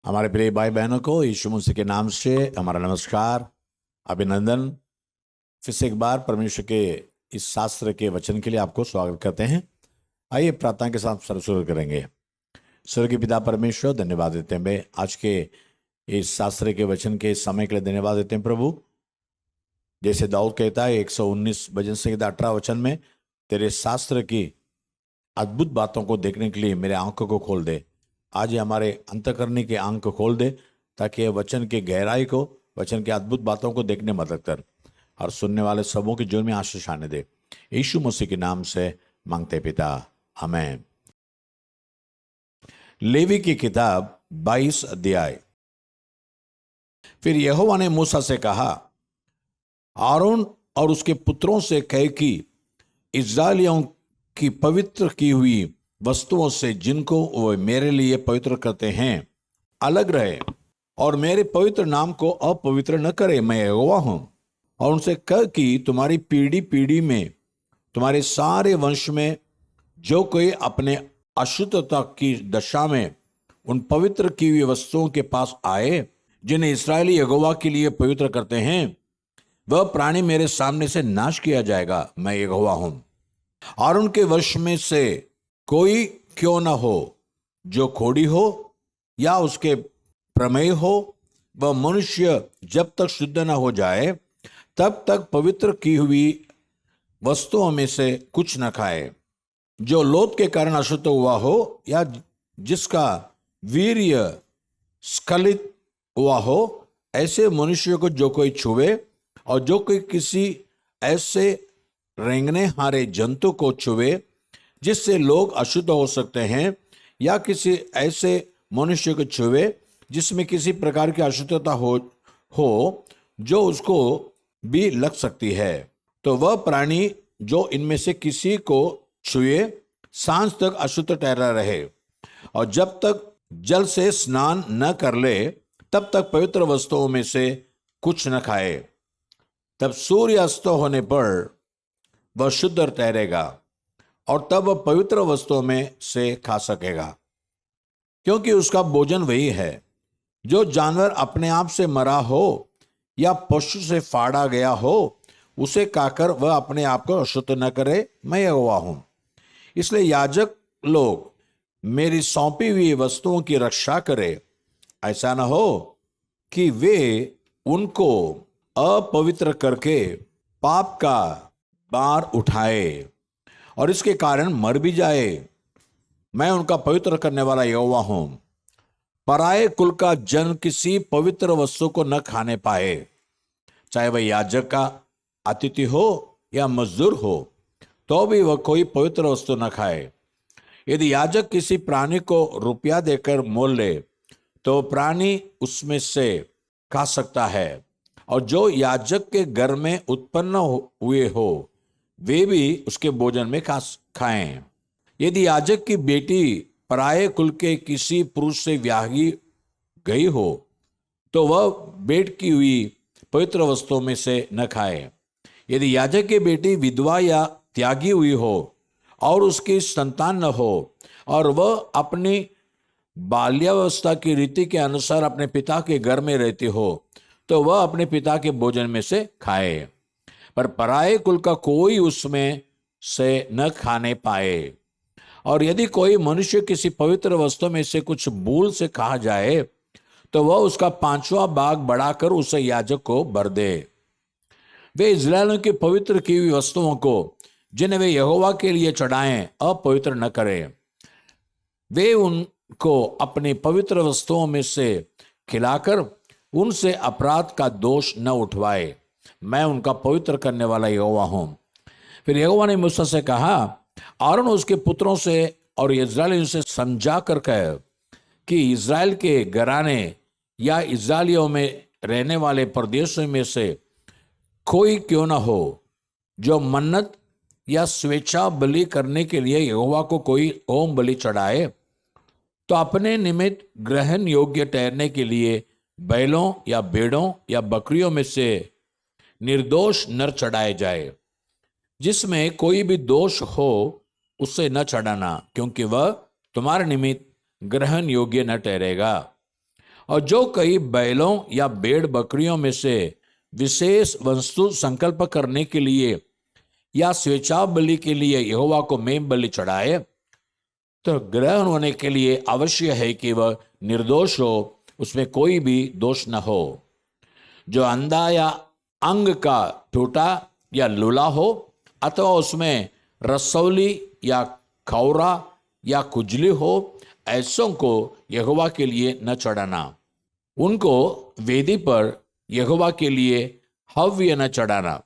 हमारे प्रिय भाई बहनों को यीशु मसीह के नाम से हमारा नमस्कार, अभिनंदन। फिर से एक बार परमेश्वर के इस शास्त्र के वचन के लिए आपको स्वागत करते हैं। आइए प्रार्थना के साथ शुरू करेंगे। स्वर्गीय पिता परमेश्वर, धन्यवाद देते हैं भाई आज के इस शास्त्र के वचन के समय के लिए धन्यवाद देते हैं प्रभु। जैसे दाऊद कहता है 119 भजन संहिता 18 वचन में, तेरे शास्त्र की अद्भुत बातों को देखने के लिए मेरे आंखों को खोल दे। आज ये हमारे अंतःकरण के आंख को खोल दे, ताकि ये वचन की गहराई को, वचन की अद्भुत बातों को देखने में मदद कर और सुनने वाले सबों के जीवन में आशीष आने दे। यीशु मसीह के नाम से मांगते पिता, आमीन। लेवी की किताब 22 अध्याय। फिर यहोवा ने मूसा से कहा, आरोन और उसके पुत्रों से कह कि इस्राएलियों की पवित्र की हुई वस्तुओं से जिनको वे मेरे लिए पवित्र करते हैं अलग रहे, और मेरे पवित्र नाम को अपवित्र न करे। मैं यहोवा हूं। और उनसे कह कि तुम्हारी पीढ़ी पीढ़ी में, तुम्हारे सारे वंश में जो कोई अपने अशुद्धता की दशा में उन पवित्र की हुई वस्तुओं के पास आए जिन्हें इस्राएली यहोवा के लिए पवित्र करते हैं, वह प्राणी मेरे सामने से नाश किया जाएगा। मैं यहोवा हूं। और उनके वश में से कोई क्यों न हो जो खोड़ी हो या उसके प्रमेय हो, वह मनुष्य जब तक शुद्ध न हो जाए तब तक पवित्र की हुई वस्तुओं में से कुछ न खाए। जो लोथ के कारण अशुद्ध हुआ हो या जिसका वीर्य स्खलित हुआ हो, ऐसे मनुष्य को जो कोई छुए, और जो कोई किसी ऐसे रेंगने हारे जंतु को छुए जिससे लोग अशुद्ध हो सकते हैं, या किसी ऐसे मनुष्य को छुए जिसमें किसी प्रकार की अशुद्धता हो जो उसको भी लग सकती है, तो वह प्राणी जो इनमें से किसी को छुए सांझ तक अशुद्ध ठहरा रहे, और जब तक जल से स्नान न कर ले तब तक पवित्र वस्तुओं में से कुछ न खाए। तब सूर्य अस्त होने पर वह शुद्ध ठहरेगा, और तब वह पवित्र वस्तुओं में से खा सकेगा, क्योंकि उसका भोजन वही है। जो जानवर अपने आप से मरा हो या पशु से फाड़ा गया हो, उसे खाकर वह अपने आप को अशुद्ध न करे। मैं यहोवा हूं। इसलिए याजक लोग मेरी सौंपी हुई वस्तुओं की रक्षा करे, ऐसा न हो कि वे उनको अपवित्र करके पाप का भार उठाए और इसके कारण मर भी जाए। मैं उनका पवित्र करने वाला यहोवा हूं। पराये कुल का जन किसी पवित्र वस्तु को न खाने पाए, चाहे वह याजक का अतिथि हो या मजदूर हो, तो भी वह कोई पवित्र वस्तु न खाए। यदि याजक किसी प्राणी को रुपया देकर मोल ले, तो प्राणी उसमें से खा सकता है, और जो याजक के घर में उत्पन्न हुए हो वे भी उसके भोजन में खाएं। यदि याजक की बेटी पराये कुल के किसी पुरुष से ब्याही गई हो, तो वह भेंट की हुई पवित्र वस्तुओं में से न खाए। यदि याजक की बेटी विधवा या त्यागी हुई हो और उसकी संतान न हो, और वह अपनी बाल्यावस्था की रीति के अनुसार अपने पिता के घर में रहती हो, तो वह अपने पिता के भोजन में से खाए, पर पराये कुल का कोई उसमें से न खाने पाए। और यदि कोई मनुष्य किसी पवित्र वस्तु में से कुछ भूल से खा जाए, तो वह उसका 5वां भाग बढ़ाकर उसे याजक को भर दे। वे इस्राएलियों की पवित्र की हुई वस्तुओं को जिन्हें वे यहोवा के लिए चढ़ाएं अपवित्र न करें। वे उनको अपनी पवित्र वस्तुओं में से खिलाकर उनसे अपराध का दोष न उठवाए। मैं उनका पवित्र करने वाला यहोवा हूं। फिर यहोवा ने मूसा से कहा, आरोन उसके पुत्रों से और इस्राएलियों से समझा कर कह कि इस्राएल के घराने या इस्राएलियों में रहने वाले प्रदेशों में से कोई क्यों न हो जो मन्नत या स्वेच्छा बलि करने के लिए यहोवा को कोई होम बलि चढ़ाए, तो अपने निमित्त ग्रहण योग्य ठहरने के लिए बैलों या भेड़ों या बकरियों में से निर्दोष नर चढ़ाए जाए। जिसमें कोई भी दोष हो उसे न चढ़ाना, क्योंकि वह तुम्हारे निमित्त ग्रहण योग्य न ठहरेगा। और जो कई बैलों या भेड़ बकरियों में से विशेष वस्तु संकल्प करने के लिए या स्वेच्छा बलि के लिए यहोवा को मेम बलि चढ़ाए, तो ग्रहण होने के लिए अवश्य है कि वह निर्दोष हो, उसमें कोई भी दोष न हो। जो अंधा या अंग का टूटा या लूला हो, अथवा उसमें रसौली या खौरा या खुजली हो, ऐसों को यहोवा के लिए न चढ़ाना। उनको वेदी पर यहोवा के लिए हव्य न चढ़ाना।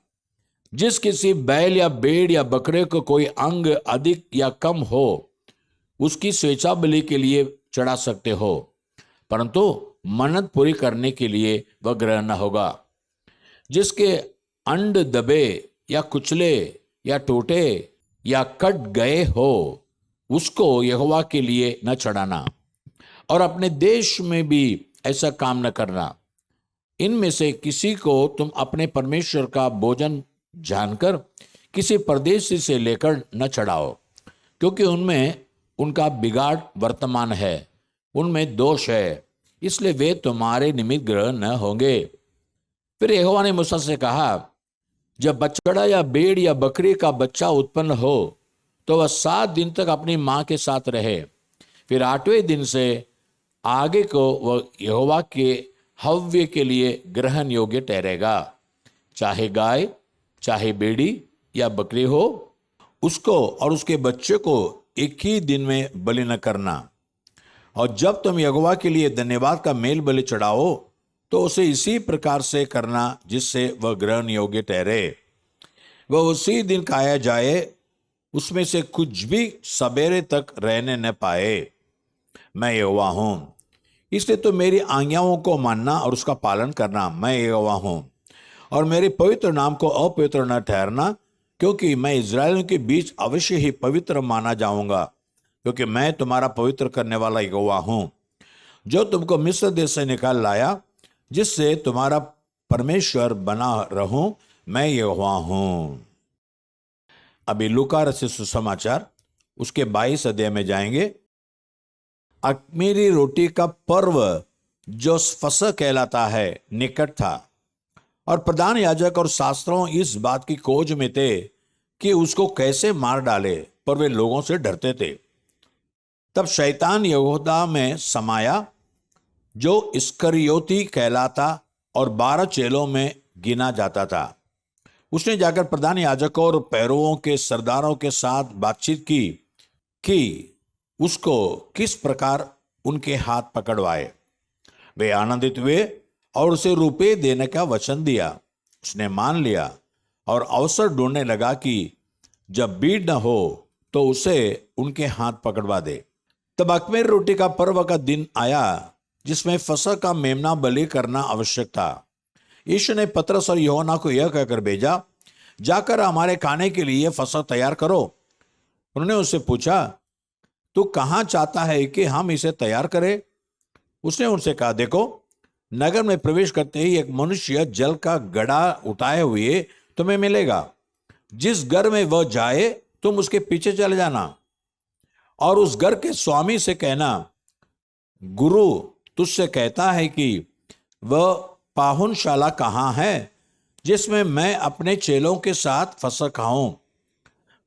जिस किसी बैल या भेड़ या बकरे को कोई अंग अधिक या कम हो, उसकी स्वेच्छा बलि के लिए चढ़ा सकते हो, परंतु मन्नत पूरी करने के लिए वह ग्रहण न होगा। जिसके अंड दबे या कुचले या टूटे या कट गए हो, उसको यहोवा के लिए न चढ़ाना, और अपने देश में भी ऐसा काम न करना। इनमें से किसी को तुम अपने परमेश्वर का भोजन जानकर किसी परदेशी से लेकर न चढ़ाओ, क्योंकि उनमें उनका बिगाड़ वर्तमान है, उनमें दोष है, इसलिए वे तुम्हारे निमित्त ग्रहण न होंगे। फिर यहोवा ने मूसा से कहा, जब बछड़ा या भेड़ या बकरी का बच्चा उत्पन्न हो, तो वह 7 दिन तक अपनी मां के साथ रहे। फिर 8वें दिन से आगे को वह यहोवा के हव्य के लिए ग्रहण योग्य ठहरेगा। चाहे गाय, चाहे भेड़ी या बकरी हो, उसको और उसके बच्चे को एक ही दिन में बलि न करना। और जब तुम यहोवा के लिए धन्यवाद का मेल बलि चढ़ाओ, तो उसे इसी प्रकार से करना जिससे वह ग्रहण योग्य ठहरे। वह उसी दिन खाया जाए, उसमें से कुछ भी सवेरे तक रहने न पाए। मैं यहोवा हूं। इसलिए तो मेरी आज्ञाओं को मानना और उसका पालन करना, मैं यहोवा हूं। और मेरे पवित्र नाम को अपवित्र न ठहरना, क्योंकि मैं इस्राएलियों के बीच अवश्य ही पवित्र माना जाऊंगा, क्योंकि मैं तुम्हारा पवित्र करने वाला यहोवा हूं, जो तुमको मिस्र देश से निकाल लाया, जिससे तुम्हारा परमेश्वर बना रहूं। मैं यहोवा हूं। अभी लूका रचित सुसमाचार उसके 22 अध्याय में जाएंगे। अख़मीरी रोटी का पर्व जो फसह कहलाता है निकट था, और प्रधान याजक और शास्त्रों इस बात की खोज में थे कि उसको कैसे मार डाले, पर वे लोगों से डरते थे। तब शैतान यहूदा में समाया, जो इस्करियोती कहलाता और 12 चेलों में गिना जाता था। उसने जाकर प्रधान याजकों और पैरों के सरदारों के साथ बातचीत की कि उसको किस प्रकार उनके हाथ पकड़वाए। वे आनंदित हुए और उसे रुपये देने का वचन दिया। उसने मान लिया और अवसर ढूंढने लगा कि जब भीड़ न हो तो उसे उनके हाथ पकड़वा दे। तब अख़मीरी रोटी का पर्व का दिन आया, जिसमें फसह का मेमना बलि करना आवश्यक था। यीशु ने पतरस और यूहन्ना को यह कहकर भेजा, जाकर हमारे खाने के लिए फसह तैयार करो। उन्होंने उससे पूछा, तू कहाँ चाहता है कि हम इसे तैयार करें? उसने उनसे कहा, देखो, नगर में प्रवेश करते ही एक मनुष्य जल का घड़ा उठाए हुए तुम्हें मिलेगा। जिस घर में वह जाए, तुम उसके पीछे चले जाना और उस घर के स्वामी से कहना, गुरु तुझसे कहता है कि वह पाहुनशाला कहाँ है, जिसमें मैं अपने चेलों के साथ फसह खाऊं।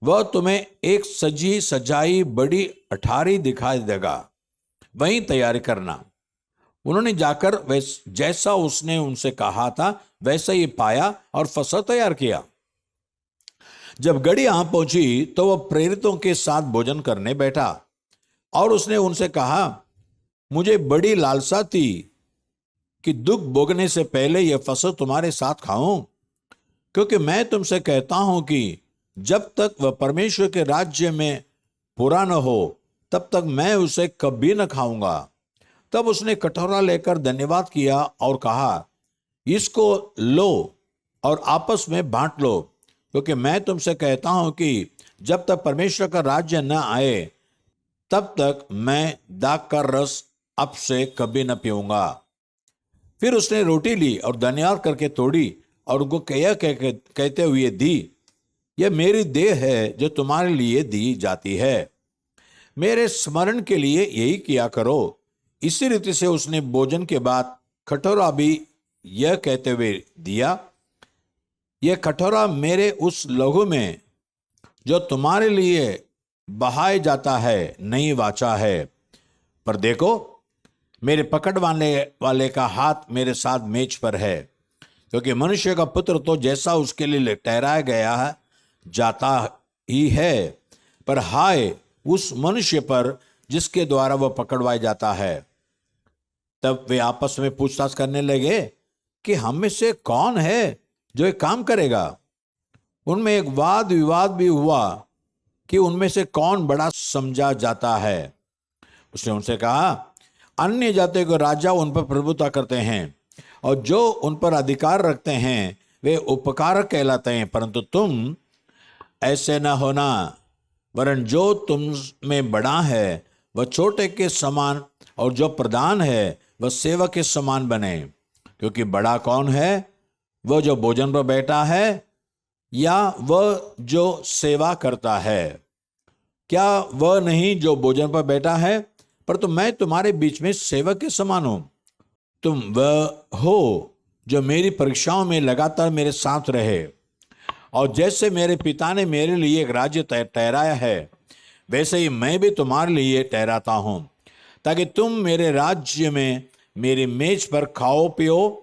वह तुम्हें एक सजी सजाई बड़ी अठारी दिखाई देगा, वहीं तैयारी करना। उन्होंने जाकर जैसा उसने उनसे कहा था वैसा ही पाया और फसह तैयार किया। जब घड़ी यहां पहुंची तो वह प्रेरितों के साथ भोजन करने बैठा, और उसने उनसे कहा, मुझे बड़ी लालसा थी कि दुख भोगने से पहले यह फसह तुम्हारे साथ खाऊं, क्योंकि मैं तुमसे कहता हूं कि जब तक वह परमेश्वर के राज्य में पूरा न हो, तब तक मैं उसे कभी न खाऊंगा। तब उसने कटोरा लेकर धन्यवाद किया और कहा, इसको लो और आपस में बांट लो, क्योंकि मैं तुमसे कहता हूं कि जब तक परमेश्वर का राज्य न आए, तब तक मैं दाख का रस अब से कभी न पीऊंगा। फिर उसने रोटी ली और धन्यवाद करके तोड़ी और उनको कहते हुए दी, यह मेरी देह है जो तुम्हारे लिए दी जाती है। मेरे स्मरण के लिए यही किया करो। इसी रीति से उसने भोजन के बाद कटोरा भी यह कहते हुए दिया, यह कटोरा मेरे उस लहू में जो तुम्हारे लिए बहाया जाता है नई वाचा है। पर देखो, मेरे पकड़वाने वाले का हाथ मेरे साथ मेज पर है, क्योंकि मनुष्य का पुत्र तो जैसा उसके लिए ठहराया गया है जाता ही है, पर हाय उस मनुष्य पर जिसके द्वारा वह पकड़वाया जाता है। तब वे आपस में पूछताछ करने लगे कि हम में से कौन है जो एक काम करेगा। उनमें एक वाद विवाद भी हुआ कि उनमें से कौन बड़ा समझा जाता है। उसने उनसे कहा, अन्य जातियों के राजा उन पर प्रभुता करते हैं, और जो उन पर अधिकार रखते हैं वे उपकारक कहलाते हैं, परंतु तुम ऐसे न होना, वरन जो तुम में बड़ा है वह छोटे के समान, और जो प्रधान है वह सेवक के समान बने। क्योंकि बड़ा कौन है, वह जो भोजन पर बैठा है या वह जो सेवा करता है? क्या वह नहीं जो भोजन पर बैठा है? पर तो मैं तुम्हारे बीच में सेवक के समान हूं। तुम वह हो जो मेरी परीक्षाओं में लगातार मेरे साथ रहे, और जैसे मेरे पिता ने मेरे लिए एक राज्य ठहराया है, वैसे ही मैं भी तुम्हारे लिए ठहराता हूं, ताकि तुम मेरे राज्य में मेरी मेज पर खाओ पियो,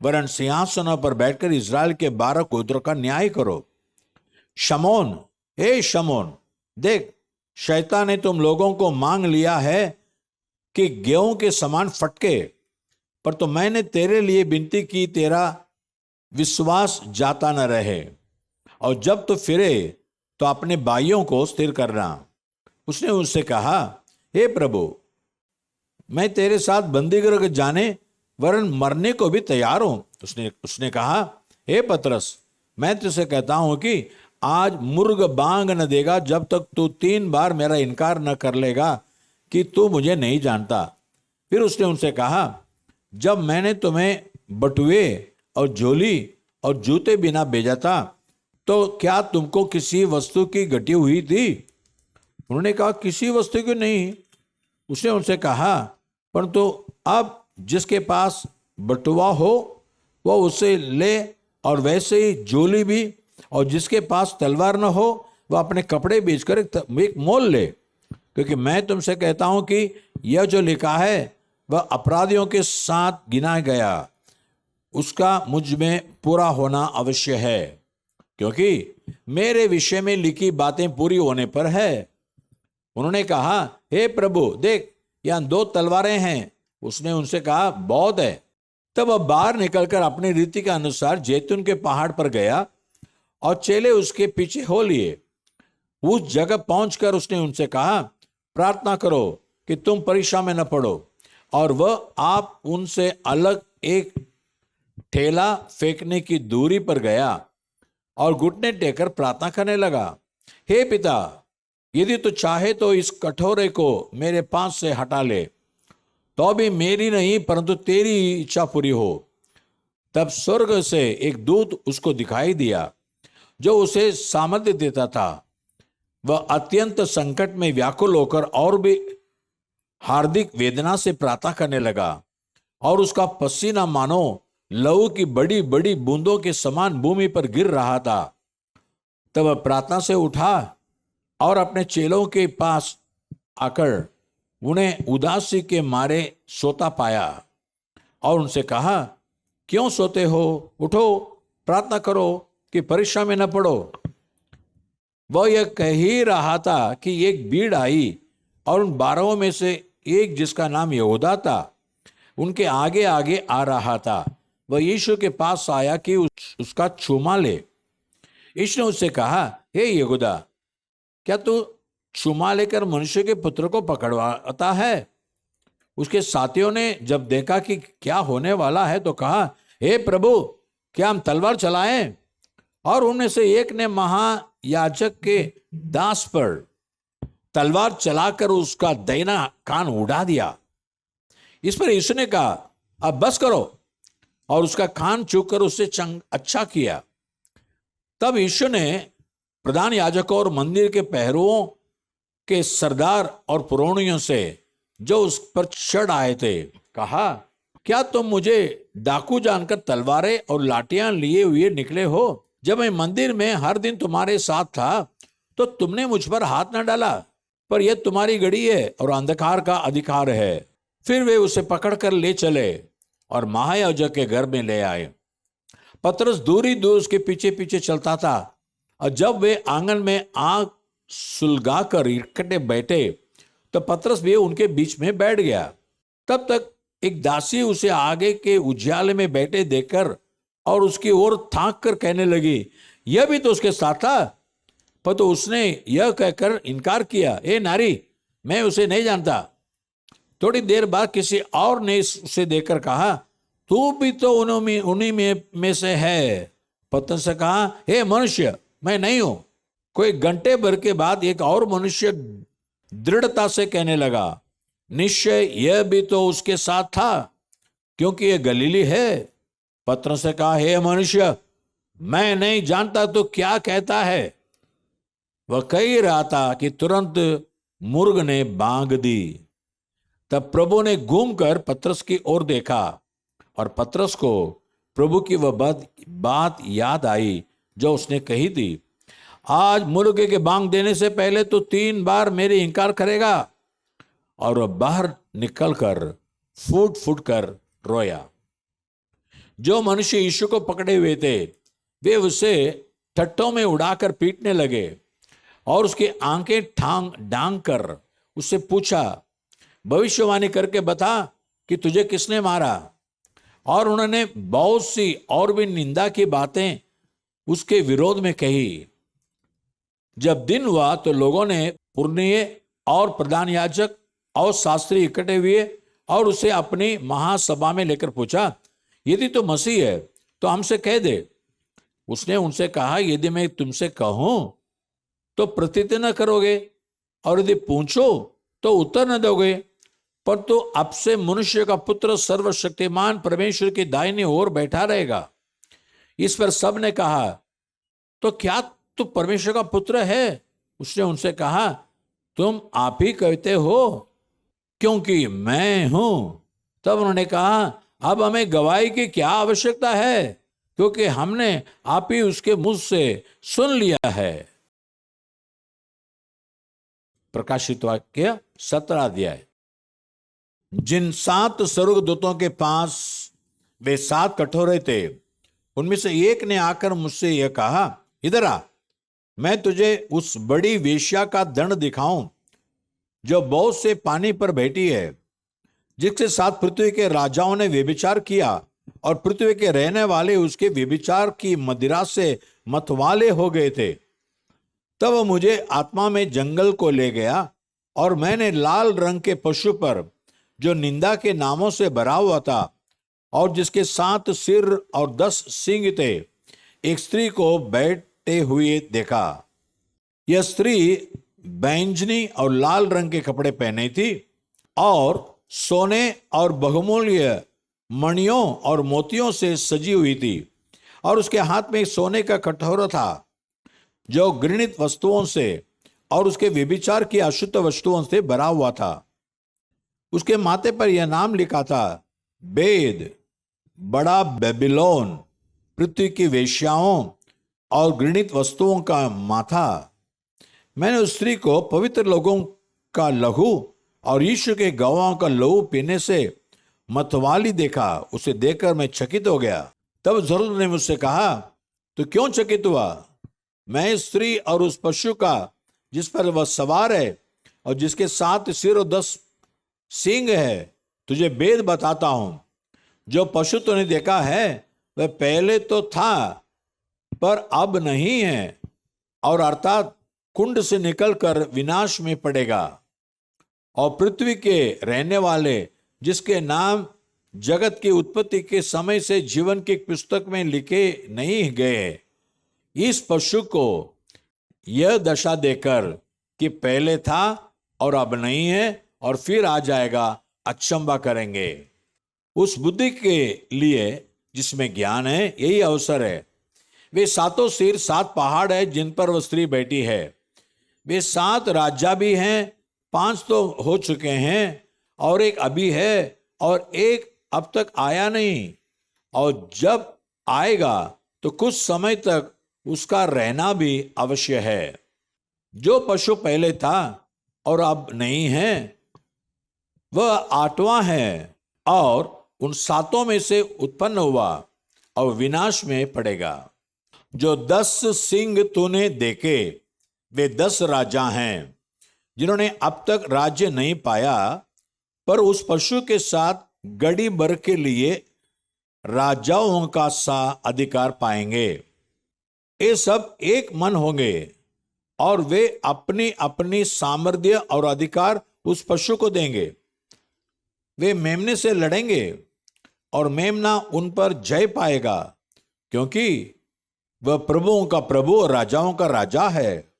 वरन सिंहासनों पर बैठकर इजराइल के 12 गोत्रों का न्याय करो। शमौन, हे शमौन, देख, शैतान ने तुम लोगों को मांग लिया है कि गेहूं के समान फटके, पर तो मैंने तेरे लिए विनती की, तेरा विश्वास जाता न रहे, और जब तो फिरे तो अपने भाइयों को स्थिर करना। उसने उससे कहा, हे प्रभु, मैं तेरे साथ बंदीगृह जाने वरन मरने को भी तैयार हूं। उसने कहा, हे पतरस, मैं तुझसे कहता हूं कि आज मुर्ग बांग न देगा जब तक तू 3 बार मेरा इनकार न कर लेगा कि तू मुझे नहीं जानता। फिर उसने उनसे कहा, जब मैंने तुम्हें बटुए और झोली और जूते बिना भेजा था, तो क्या तुमको किसी वस्तु की घटी हुई थी? उन्होंने कहा, किसी वस्तु की नहीं। उसने उनसे कहा, परंतु अब जिसके पास बटुआ हो वह उसे ले, और वैसे ही झोली भी, और जिसके पास तलवार न हो वह अपने कपड़े बेचकर एक मोल ले, क्योंकि मैं तुमसे कहता हूं कि यह जो लिखा है वह अपराधियों के साथ गिना गया, उसका मुझ में पूरा होना अवश्य है। क्योंकि मेरे विषय में लिखी बातें पूरी होने पर है। उन्होंने कहा, हे प्रभु, देख, यहां 2 तलवारें हैं। उसने उनसे कहा, बहुत है। तब वह बाहर निकलकर अपनी रीति के अनुसार जैतून के पहाड़ पर गया, और चेले उसके पीछे हो लिए। उस जगह पहुंचकर उसने उनसे कहा, प्रार्थना करो कि तुम परीक्षा में न पड़ो। और वह आप उनसे अलग एक ठेला फेंकने की दूरी पर गया और घुटने टेकर प्रार्थना करने लगा, हे पिता, यदि तू चाहे तो इस कटोरे को मेरे पास से हटा ले, तो भी मेरी नहीं परंतु तेरी इच्छा पूरी हो। तब स्वर्ग से एक दूत उसको दिखाई दिया, जो उसे सामर्थ्य देता था। वह अत्यंत संकट में व्याकुल होकर और भी हार्दिक वेदना से प्रार्थना करने लगा, और उसका पसीना मानो लहू की बड़ी बड़ी बूंदों के समान भूमि पर गिर रहा था। तब वह प्रार्थना से उठा और अपने चेलों के पास आकर उन्हें उदासी के मारे सोता पाया, और उनसे कहा, क्यों सोते हो? उठो, प्रार्थना करो कि परीक्षा में न पड़ो। वह यह कह ही रहा था कि एक भीड़ आई, और उन 12 में से एक, जिसका नाम यहूदा था, उनके आगे आगे आ रहा था। वह यीशु के पास आया कि उसका चूमा ले। यीशु ने उससे कहा, हे यहूदा, क्या तू चूमा लेकर मनुष्य के पुत्र को पकड़वाता है? उसके साथियों ने जब देखा कि क्या होने वाला है तो कहा, हे प्रभु, क्या हम तलवार चलाएं? और उनमें से एक ने महायाजक के दास पर तलवार चलाकर उसका दाहिना कान उड़ा दिया। इस पर यीशु ने कहा, अब बस करो, और उसका कान चूककर उससे अच्छा किया। तब यीशु ने प्रधान याजकों और मंदिर के पहरुओं के सरदार और पुरोहियों से जो उस पर चढ़ आए थे कहा, क्या तुम मुझे डाकू जानकर तलवारें और लाठियां लिए हुए निकले हो? जब मैं मंदिर में हर दिन तुम्हारे साथ था तो तुमने मुझ पर हाथ न डाला, पर यह तुम्हारी गड़ी है और अंधकार का अधिकार है। फिर वे उसे पकड़कर ले चले और महायाजक के घर में ले आए। पतरस दूर ही दूर उसके पीछे पीछे चलता था, और जब वे आंगन में आग सुलगाकर इकट्ठे बैठे तो पतरस भी उनके बीच में बैठ गया। तब तक एक दासी उसे आगे के उजियाले में बैठे देखकर और उसकी ओर थाक कर कहने लगी, यह भी तो उसके साथ था। पर तो उसने यह कहकर इनकार किया, ए नारी, मैं उसे नहीं जानता। थोड़ी देर बाद किसी और ने उसे देखकर कहा, तू भी तो उन्हीं में से है। पतरस से कहा, हे मनुष्य, मैं नहीं हूं। कोई घंटे भर के बाद एक और मनुष्य दृढ़ता से कहने लगा, निश्चय यह भी तो उसके साथ था, क्योंकि यह गलीली है। पतरस से कहा, हे मनुष्य, मैं नहीं जानता तो क्या कहता है? वह कह रहा था कि तुरंत मुर्ग ने बांग दी। तब प्रभु ने घूमकर पतरस की ओर देखा और पतरस को प्रभु की वह बात याद आई जो उसने कही थी, आज मुर्गे के बांग देने से पहले तो 3 बार मेरे इनकार करेगा। और वह बाहर निकलकर फूट फूट कर रोया। जो मनुष्य यीशु को पकड़े हुए थे वे उसे ठट्ठों में उड़ाकर पीटने लगे और उसकी आंखें डांग कर उससे पूछा, भविष्यवाणी करके बता कि तुझे किसने मारा। और उन्होंने बहुत सी और भी निंदा की बातें उसके विरोध में कही। जब दिन हुआ तो लोगों ने पुरनिये और प्रधान याजक और शास्त्री इकट्ठे हुए और उसे अपनी महासभा में लेकर पूछा, यदि तो मसीह है तो हमसे कह दे। उसने उनसे कहा, यदि मैं तुमसे कहूं तो प्रतीति न करोगे, और यदि पूछो तो उत्तर न दोगे। पर तो अब से मनुष्य का पुत्र सर्वशक्तिमान परमेश्वर की दाहिनी ओर बैठा रहेगा। इस पर सब ने कहा, तो क्या तू परमेश्वर का पुत्र है? उसने उनसे कहा, तुम आप ही कहते हो, क्योंकि मैं हूं। तब उन्होंने कहा, अब हमें गवाही की क्या आवश्यकता है, क्योंकि हमने आप ही उसके मुंह से सुन लिया है। प्रकाशित वाक्य 17 अध्याय। जिन 7 स्वर्गदूतों के पास वे 7 कटोरे थे, उनमें से एक ने आकर मुझसे यह कहा, इधर आ, मैं तुझे उस बड़ी वेश्या का दंड दिखाऊं जो बहुत से पानी पर बैठी है, जिसके साथ पृथ्वी के राजाओं ने व्यभिचार किया और पृथ्वी के रहने वाले उसके व्यभिचार की मदिरा से मतवाले हो गए थे। तब वह मुझे आत्मा में जंगल को ले गया और मैंने लाल रंग के पशु पर, जो निंदा के नामों से भरा हुआ था और जिसके 7 सिर और 10 सींग थे, एक स्त्री को बैठे हुए देखा। यह स्त्री बैंजनी और लाल रंग के कपड़े पहने थी और सोने और बहुमूल्य मणियों और मोतियों से सजी हुई थी, और उसके हाथ में एक सोने का कटोरा था जो घृणित वस्तुओं से और उसके व्यभिचार की अशुद्ध वस्तुओं से भरा हुआ था। उसके माथे पर यह नाम लिखा था, बेद, बड़ा बेबीलोन, पृथ्वी की वेश्याओं और घृणित वस्तुओं का माथा। मैंने उस स्त्री को पवित्र लोगों का लहू और यीशु के गवाहों का लहू पीने से मतवाली देखा। उसे देखकर मैं चकित हो गया। तब जरूर ने मुझसे कहा, तो क्यों चकित हुआ? मैं इस स्त्री और उस पशु का जिस पर वह सवार है और जिसके 7 सिर और 10 सींग है तुझे भेद बताता हूं। जो पशु तूने देखा है वह पहले तो था पर अब नहीं है, और अर्थात कुंड से निकलकर विनाश में पड़ेगा। और पृथ्वी के रहने वाले जिसके नाम जगत की उत्पत्ति के समय से जीवन की पुस्तक में लिखे नहीं गए, इस पशु को यह दशा देकर कि पहले था और अब नहीं है और फिर आ जाएगा, अचंभा करेंगे। उस बुद्धि के लिए जिसमें ज्ञान है यही अवसर है। वे 7 सिर 7 पहाड़ है जिन पर वह स्त्री बैठी है। वे 7 राजा भी हैं, 5 तो हो चुके हैं और एक अभी है और एक अब तक आया नहीं, और जब आएगा तो कुछ समय तक उसका रहना भी अवश्य है। जो पशु पहले था और अब नहीं है, वह 8वां है और उन 7 में से उत्पन्न हुआ और विनाश में पड़ेगा। जो 10 सिंह तूने देखे वे 10 राजा हैं जिन्होंने अब तक राज्य नहीं पाया, पर उस पशु के साथ घड़ी भर के लिए राजाओं का सा अधिकार पाएंगे। ये सब एक मन होंगे और वे अपनी अपनी सामर्थ्य और अधिकार उस पशु को देंगे। वे मेमने से लड़ेंगे और मेमना उन पर जय पाएगा, क्योंकि वह प्रभुओं का प्रभु और राजाओं का राजा है।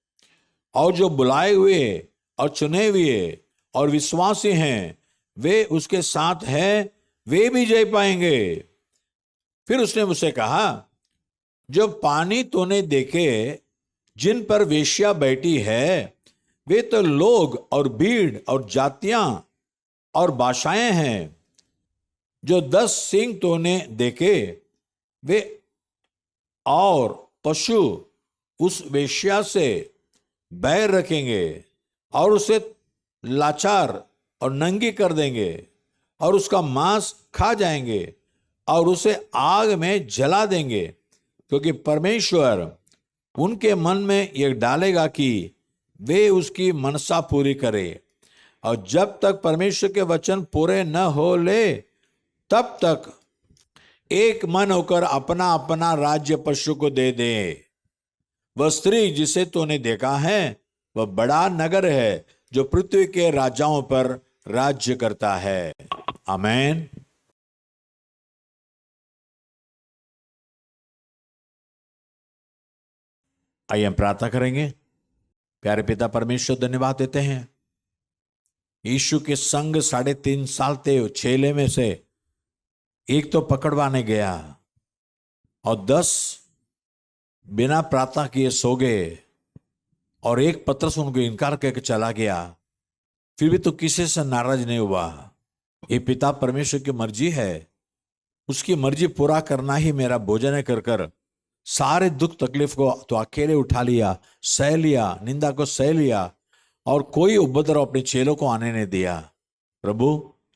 और जो बुलाए हुए और चुने हुए और विश्वासी हैं, वे उसके साथ हैं, वे भी जय पाएंगे। फिर उसने मुझसे कहा, जो पानी तूने देखे जिन पर वेश्या बैठी है, वे तो लोग और भीड़ और जातियां और भाषाएं हैं। जो 10 सिंह तूने देखे वे और पशु उस वेश्या से बैर रखेंगे और उसे लाचार और नंगी कर देंगे और उसका मांस खा जाएंगे और उसे आग में जला देंगे, क्योंकि परमेश्वर उनके मन में यह डालेगा कि वे उसकी मनसा पूरी करें। और जब तक परमेश्वर के वचन पूरे न हो ले, तब तक एक मन होकर अपना अपना राज्य पशु को दे दे। वह स्त्री जिसे तूने देखा है वह बड़ा नगर है जो पृथ्वी के राजाओं पर राज्य करता है। आमीन। आइए हम प्रार्थना करेंगे। प्यारे पिता परमेश्वर, धन्यवाद देते हैं यीशु के संग 3.5 साल थे। 6 में से एक तो पकड़वाने गया और 10 बिना प्रार्थना किए सो गए, और एक पतरस उनको इनकार करके चला गया, फिर भी तो किसी से नाराज नहीं हुआ। ये पिता परमेश्वर की मर्जी है, उसकी मर्जी पूरा करना ही मेरा भोजन है कर कर सारे दुख तकलीफ को तो अकेले उठा लिया, सह लिया, निंदा को सह लिया, और कोई उपद्रव अपने चेलों को आने नहीं दिया। प्रभु,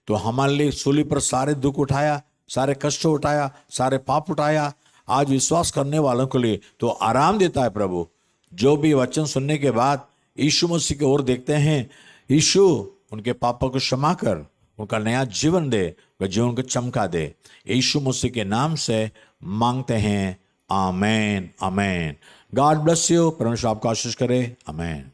तो हमारे लिए सूली पर सारे दुख उठाया, सारे कष्ट उठाया, सारे पाप उठाया। आज विश्वास करने वालों के लिए तो आराम देता है। प्रभु, जो भी वचन सुनने के बाद यीशु मसीह की ओर देखते हैं, यीशु उनके पापों को क्षमा कर उनका नया जीवन दे, वह जीवन को चमका दे। यीशु मसीह के नाम से मांगते हैं। Amen, amen. God bless you. परमेश्वर आपको आशीष करे। आमेन।